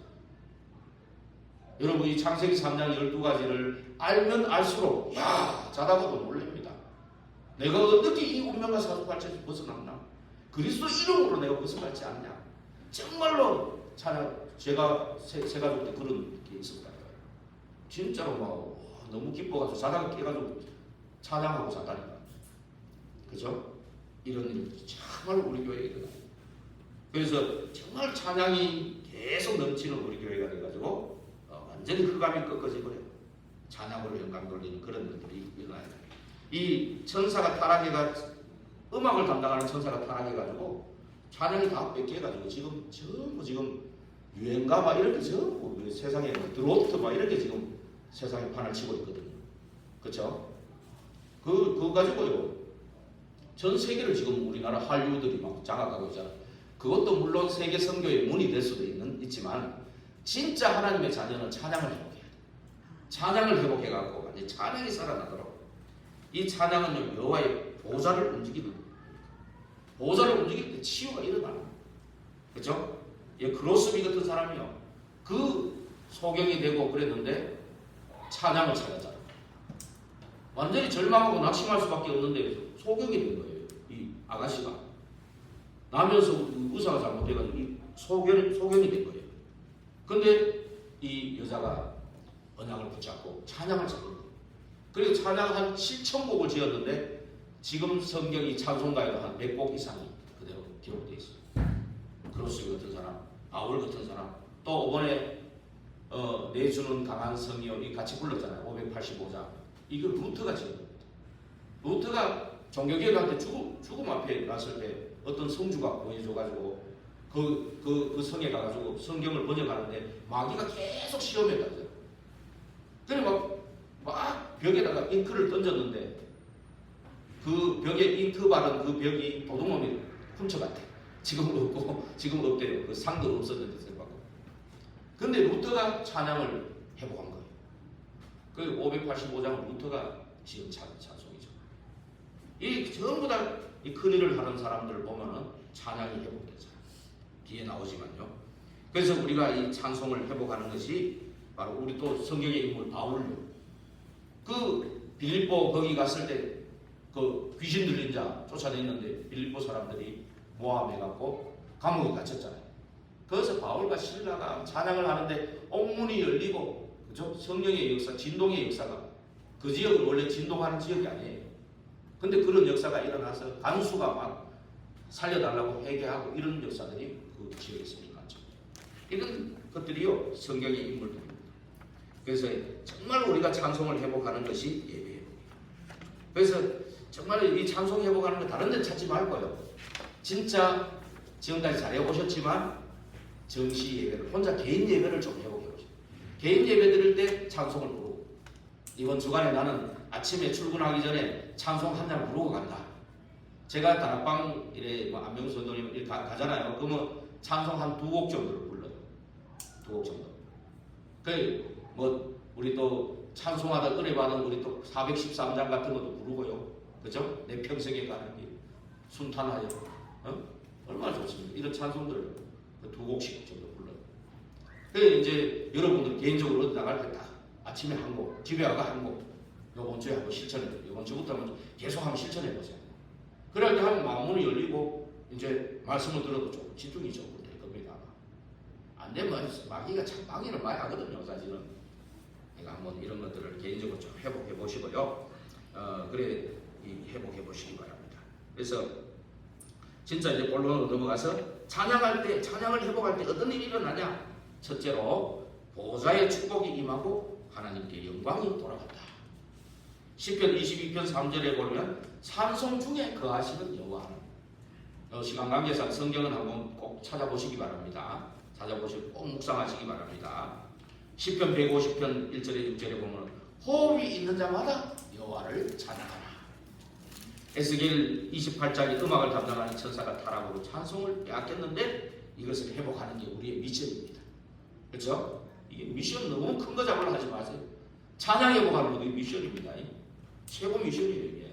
여러분 이 창세기 3장 12가지를 알면 알수록 자다가도 놀랍니다. 내가 어떻게 이 운명과 사주팔자에서 벗어났나? 그리스도 이름으로 내가 벗어나지 않냐? 정말로 제가 세 가족 때 그런 게 있었다. 진짜로 막 너무 기뻐가지고 자다가 깨가지고 찬양하고 자다니까. 그죠? 이런 일이 정말 우리 교회에 일어나요. 그래서 정말 찬양이 계속 넘치는 우리 교회가 돼가지고 완전히 흑암이 꺾어지고요. 찬양으로 영광 돌리는 그런 일들이 일어나요. 이 천사가 타락해가 음악을 담당하는 천사가 타락해가지고 찬양이 다 뺏겨가지고 지금 유행가 막 이렇게 전부 세상에 드로트 막 이렇게 지금 세상에 판을 치고 있거든요. 그렇죠? 그거 가지고요. 전 세계를 지금 우리나라 한류들이 막 장악하고 있잖아요. 그것도 물론 세계 선교의 문이 될 수도 있지만 진짜 하나님의 자녀는 찬양을 회복해야 돼요. 찬양을 회복해갖고 완전 찬양이 살아나도록 이 찬양은요 여호와의 보좌를 움직이는 보좌를 움직일 때 치유가 일어나는 그렇죠? 예, 크로스비 같은 사람이요 그 소경이 되고 그랬는데 찬양을 찾았잖아요. 완전히 절망하고 낙심할 수밖에 없는데 소경이 된 거예요. 이 아가씨가 나면서 의사가 잘못돼가지고 이 소경이 된 거예요. 근데 이 여자가 언약을 붙잡고 찬양을 찾은 거예요. 그리고 찬양 한 7,000곡을 지었는데 지금 성경이 찬송가에도 한 100곡 이상이 그대로 기록되어 있어요. 크로스 같은 사람, 바울 같은 사람, 또 이번에 내주는 강한 성이요 이 같이 불렀잖아요. 585장. 이거 루터가 지은 겁니다. 루터가 종교개혁한테 죽음 앞에 갔을 때 어떤 성주가 보여줘가지고 그 성에 가가지고 성경을 번역하는데 마귀가 계속 시험했다고요. 그래 막 벽에다가 잉크를 던졌는데 그 벽에 잉크 바른 그 벽이 도둑놈이 훔쳐갔대. 지금 없대요. 그 상도 없었는데 생각하고. 근데 루터가 찬양을 회복한 거예요. 그 585장은 루터가 지은 찬송이죠. 이 전부 다 이 큰일을 하는 사람들을 보면은 찬양이 회복되잖아요. 뒤에 나오지만요. 그래서 우리가 이 찬송을 회복하는 것이 바로 우리 또 성경의 인물 바울요. 그 빌립보 거기 갔을 때 그 귀신 들린 자 쫓아냈는데 빌립보 사람들이 모함해갖고 감옥에 갇혔잖아요. 그래서 바울과 실라가 찬양을 하는데 옥문이 열리고 그죠? 성령의 역사, 진동의 역사가 그 지역은 원래 진동하는 지역이 아니에요. 근데 그런 역사가 일어나서 간수가 막 살려달라고 회개하고 이런 역사들이 그 지역에서 일어났죠. 이런 것들이요 성경의 인물들입니다. 그래서 정말 우리가 찬송을 회복하는 것이 예배예요. 그래서 정말 이 찬송 회복하는 거 다른 데 찾지 말고요. 진짜 지금까지 잘해오셨지만 정시 예배를 혼자 개인 예배를 좀 회복해보세요. 개인 예배 드릴 때 찬송을 부르고 이번 주간에 나는 아침에 출근하기 전에 찬송 한 장 부르고 간다. 제가 다락방 이래 안명수 선생님 이렇게 가잖아요. 그러면 찬송 한 2곡 정도를 불러요. 2곡 정도. 우리 또 찬송하다 은혜 받은 우리 또 413장 같은 것도 부르고요. 그죠? 내 평생에 가는 길. 순탄하여 얼마나 좋습니까? 이런 찬송들 두 곡씩 정도 불러요. 그래 이제 여러분들 개인적으로 어디 나갈 때 딱 아침에 한 곡, 집에 와가 한 곡, 요번 주에 한번 실천해. 요번 주부터 한번 계속 한번 실천해 보세요. 그럴 때 하면 마음문이 열리고 이제 말씀을 들어도 좀 집중이 조금 될 겁니다. 안 되면 마귀가 참 방해를 많이 하거든요, 사실은. 그러니까 한번 이런 것들을 개인적으로 좀 회복해 보시고요. 그래 회복해 보시기 바랍니다. 그래서 진짜 이제 본론으로 넘어가서 찬양할 때, 찬양을 회복할 때 어떤 일이 일어나냐? 첫째로 보좌의 축복이 임하고 하나님께 영광이 돌아간다. 시편 22편 3절에 보면 산송 중에 거하시는 여호와는, 시간 관계상 성경은 한번 꼭 찾아보시기 바랍니다. 찾아보시고 꼭 묵상하시기 바랍니다. 시편 150편 1절에 6절에 보면 호흡이 있는 자마다 여호와를 찬양하라. 에스겔 28장의 음악을 담당하는 천사가 타락으로 찬송을 빼앗겼는데 이것을 회복하는 게 우리의 미션입니다. 그렇죠? 이게 미션 너무 큰 거 잡으려 하지 마세요. 찬양 회복하는 것도 미션입니다. 최고 미션이에요, 이게.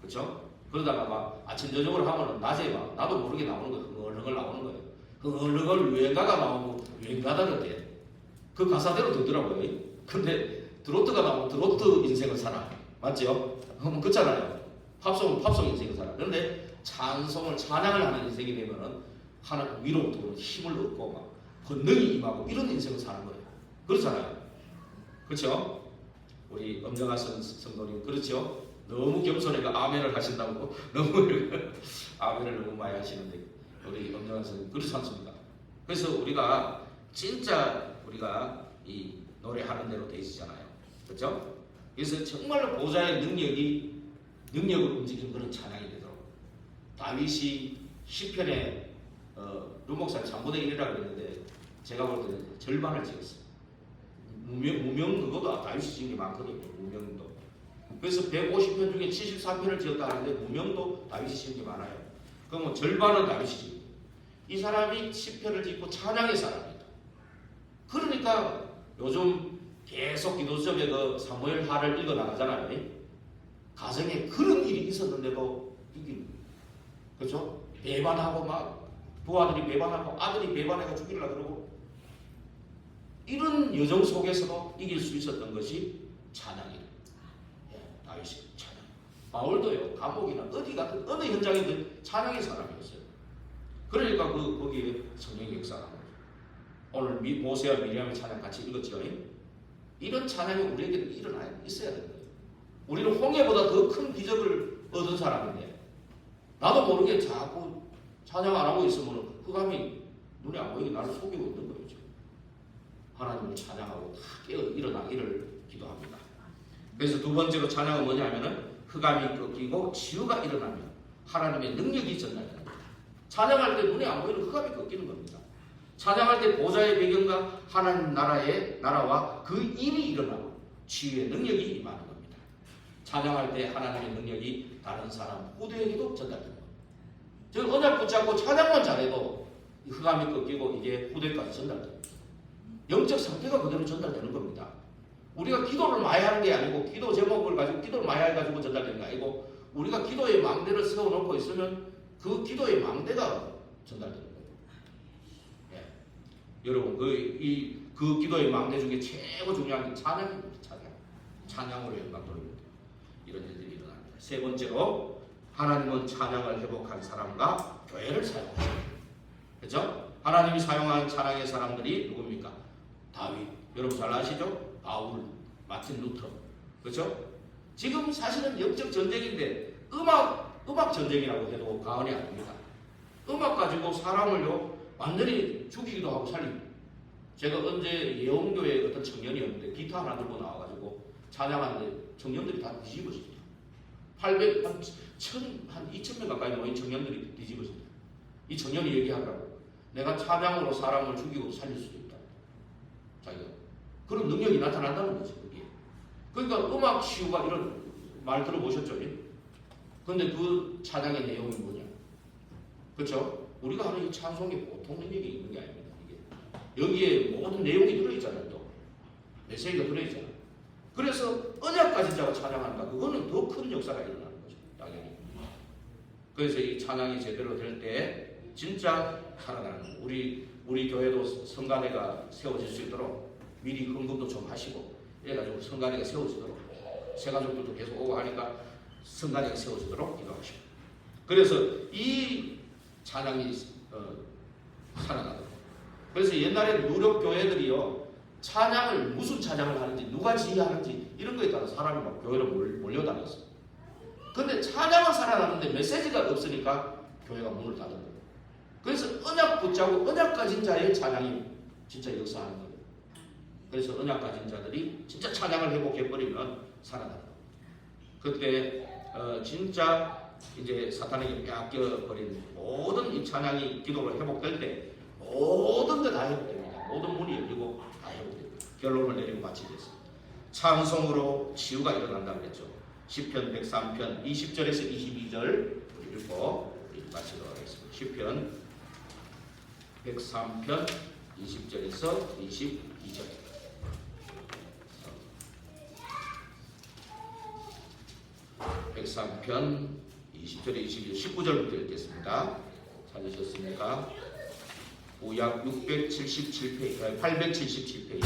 그렇죠? 그러다가 막 아침 저녁으로 하면은 낮에 막 나도 모르게 나오는 거예요. 흥얼흥얼 나오는 거예요. 흥얼흥얼 유행가가 나오고 유행가다는데 그 가사대로 되더라고요. 근데 드로트가 나오면 드로트 인생을 살아. 맞죠? 그렇잖아요. 팝송은 팝송 인생을 살아. 그런데 찬송을 찬양을 하는 인생이 되면은 하나님 위로부터 힘을 얻고 막 권능이 임하고 이런 인생을 사는 거예요. 그렇잖아요. 그렇죠? 우리 엄정아 성도님 그렇죠? 너무 겸손해가 아멘을 하신다고 너무 아멘을 너무 많이 하시는데 우리 엄정아 성도님 그렇지 않습니까? 그래서 우리가 진짜 우리가 이 노래하는 대로 돼 있잖아요. 그렇죠? 그래서 정말로 보좌의 능력을 움직이는 그런 찬양이 되도록 다윗이 시편에 룸목사 3분의 1이라고 그랬는데 제가 볼 때는 절반을 찍었어요. 무명 그거도 다윗이 지은 게 많거든요. 무명도. 그래서 150편 중에 73편을 지었다 하는데 무명도 다윗이 지은 게 많아요. 그러면 절반은 다윗이 지은 거예요. 이 사람이 시편을 짓고 찬양의 사람이다. 그러니까 요즘 계속 기도점에 그 사무엘 하를 읽어 나가잖아요. 가정에 그런 일이 있었는데도 이깁니다. 그렇죠? 배반하고 막 부하들이 배반하고 아들이 배반해가 죽이려고 그러고 이런 여정 속에서도 이길 수 있었던 것이 찬양이에요. 다윗이 찬양. 바울도요. 감옥이나 어디 같은 어느 현장이든 찬양의 사람이었어요. 그러니까 거기에 성령의 역사가 나오죠. 오늘 모세와 미리암의 찬양 같이 읽었죠. 이런 찬양이 우리에게 있어야 되는 거예요. 우리는 홍해보다 더 큰 기적을 얻은 사람인데 나도 모르게 자꾸 찬양 안 하고 있으면 흑암이 눈에 안 보이게 나를 속이고 있는 거예요. 지금. 하나님을 찬양하고 다 깨어 일어나기를 기도합니다. 그래서 두 번째로 찬양은 뭐냐 하면은 흑암이 꺾이고 치유가 일어나면 하나님의 능력이 전달되는 겁니다. 찬양할 때 눈에 안 보이는 흑암이 꺾이는 겁니다. 찬양할 때 보좌의 배경과 하나님 나라와 그 일이 일어나고 치유의 능력이 임하는 겁니다. 찬양할 때 하나님의 능력이 다른 사람 후대에게도 전달됩니다. 즉 언약 붙잡고 찬양만 잘해도 흑암이 꺾이고 이게 후대까지 전달됩니다. 영적 상태가 그대로 전달되는 겁니다. 우리가 기도를 많이 하는 게 아니고 기도 제목을 가지고 기도를 많이 해가지고 전달되는 게 아니고 우리가 기도의 망대를 세워놓고 있으면 그 기도의 망대가 전달되는 거예요. 예. 여러분 그 기도의 망대 중에 최고 중요한 게 찬양입니다. 찬양으로 영광 돌립니다. 이런 일들이 일어납니다. 세 번째로 하나님은 찬양을 회복한 사람과 교회를 사용하십니다. 그렇죠? 하나님이 사용한 찬양의 사람들이 누굽니까? 다윗, 여러분 잘 아시죠? 바울, 마틴 루터, 그렇죠? 지금 사실은 영적 전쟁인데 음악 전쟁이라고 해도 과언이 아닙니다. 음악 가지고 사람을요 완전히 죽이기도 하고 살리고. 제가 언제 예원교회 어떤 청년이었는데 기타 하나 들고 나와가지고 찬양하는데 청년들이 다 뒤집어집니다. 800, 한 2,000명 가까이 모인 청년들이 뒤집어집니다. 이 청년이 얘기하더라고. 내가 찬양으로 사람을 죽이고 살릴 수도 있다. 자기가 그런 능력이 나타난다는 거지. 그게. 그러니까 음악 치유가 이런 말 들어보셨죠? 근데 그 찬양의 내용이 뭐냐? 그렇죠? 우리가 하는 이 찬송이 보통 능력이 있는 게 아닙니다. 이게. 여기에 모든 내용이 들어있잖아요. 또 메시지가 들어있잖아요. 그래서 언약까지 자가 찬양한다. 그거는 더 큰 역사가 일어나는 거죠. 당연히. 그래서 이 찬양이 제대로 될 때 진짜 살아나는 우리 교회도 성가대가 세워질 수 있도록 미리 헌금도 좀 하시고 이래가지고 성가대가 세워지도록 새가족들도 계속 오고 하니까 성가대가 세워지도록 기도하시고 그래서 이 찬양이 살아나도록 그래서 옛날에 유럽 교회들이요 찬양을 무슨 찬양을 하는지 누가 지휘하는지 이런 거에 따라 사람이 막 교회로 몰려다녔어요. 근데 찬양은 살아나는데 메시지가 없으니까 교회가 문을 닫은 거예요. 그래서 언약 붙잡고 언약 가진 자의 찬양이 진짜 역사하는 거예요. 그래서 언약 가진 자들이 진짜 찬양을 회복해버리면 살아나요. 그때 진짜 이제 사탄에게 빼앗겨버린 모든 이 찬양이 기도로 회복될 때 모든 게 다 회복됩니다. 모든 문이 열리고 다 회복됩니다. 결론을 내리고 마치겠습니다. 찬송으로 치유가 일어난다고 그랬죠. 시편 103편 20절에서 22절 읽고 마치도록 하겠습니다. 시편 103편 20절에서 22절 103편 20절에 22절 19절부터 읽겠습니다. 찾으셨습니까? 구약 677페이지 877페이지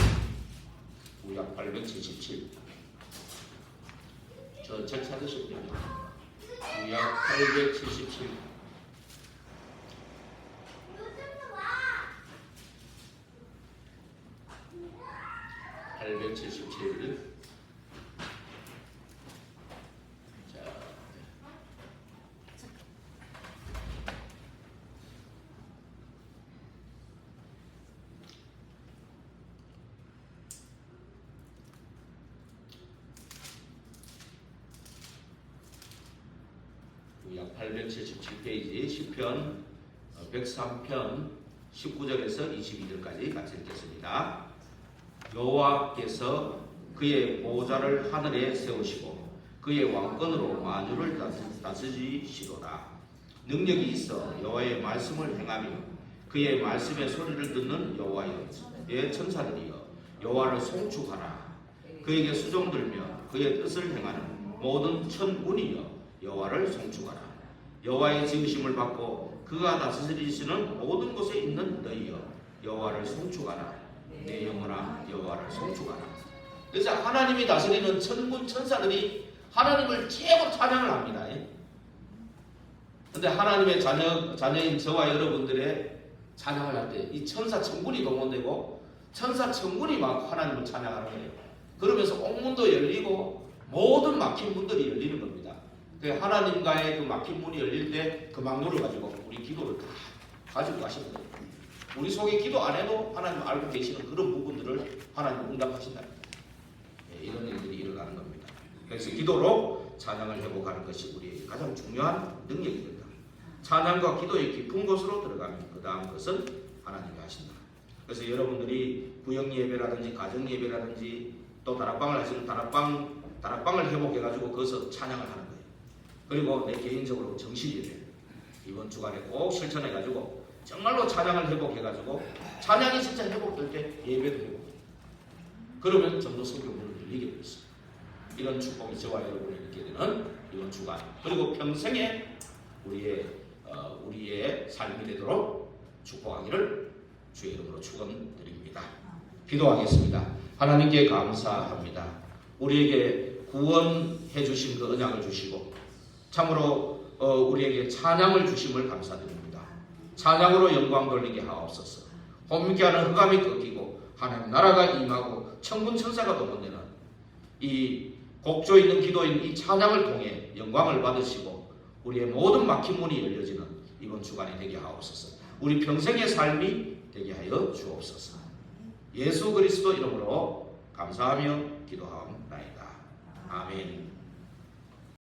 구약 877 전체 찾으시면 됩니다. 구약 877 877 구약 877페이지 시편 103편 19절에서 22절까지 같이 읽겠습니다. 여호와께서 그의 보좌를 하늘에 세우시고 그의 왕권으로 만유를 다스리시도다. 능력이 있어 여호와의 말씀을 행하며 그의 말씀의 소리를 듣는 여호와의 천사들이여 여호와를 송축하라. 그에게 수종 들며 그의 뜻을 행하는 모든 천군이여 여호와를 송축하라. 여호와의 지으심을 받고 그가 다스리시는 모든 곳에 있는 너희여 여호와를 송축하라. 내 영혼아 여호와를 송축하라. 그래서 하나님이 다스리는 천군 천사들이 하나님을 최고 찬양을 합니다. 그런데 하나님의 자녀인 저와 여러분들의 찬양을 할 때 이 천사 천군이 동원되고 천사 천군이 막 하나님을 찬양하는 거예요. 그러면서 옥문도 열리고 모든 막힌 문들이 열리는 겁니다. 하나님과의 그 막힌 문이 열릴 때 그 막노를 가지고 우리 기도를 다 가지고 가시는 거예요. 우리 속에 기도 안 해도 하나님 알고 계시는 그런 부분들을 하나님 응답하신다. 이런 일들이 일어나는 겁니다. 그래서 기도로 찬양을 회복하는 것이 우리의 가장 중요한 능력이 된다. 찬양과 기도의 깊은 곳으로 들어가면 그 다음 것은 하나님이 하신다. 그래서 여러분들이 구역 예배라든지 가정 예배라든지 또 다락방을 하시는 다락방을 회복해가지고 거기서 찬양을 하는 거예요. 그리고 내 개인적으로 정식 예배 이번 주간에 꼭 실천해가지고 정말로 찬양을 회복해가지고 찬양이 진짜 회복될 때 예배도 회복돼요. 그러면 전도 성경문을 열리게 되어 있습니다. 이런 축복이 저와 여러분이 있게 되는 이번 주간 그리고 평생에 우리의 삶이 되도록 축복하기를 주의 이름으로 축원드립니다. 기도하겠습니다. 하나님께 감사합니다. 우리에게 구원해 주신 그 언약을 주시고 참으로 우리에게 찬양을 주심을 감사드립니다. 찬양으로 영광 돌리게 하옵소서. 혼미케하는 흑암이 꺾이고 하나님 나라가 임하고 천군 천사가 동원되는 이 곡조 있는 기도인 이 찬양을 통해 영광을 받으시고 우리의 모든 막힌 문이 열려지는 이번 주간이 되게 하옵소서. 우리 평생의 삶이 되게 하여 주옵소서. 예수 그리스도 이름으로 감사하며 기도하옵나이다. 아멘.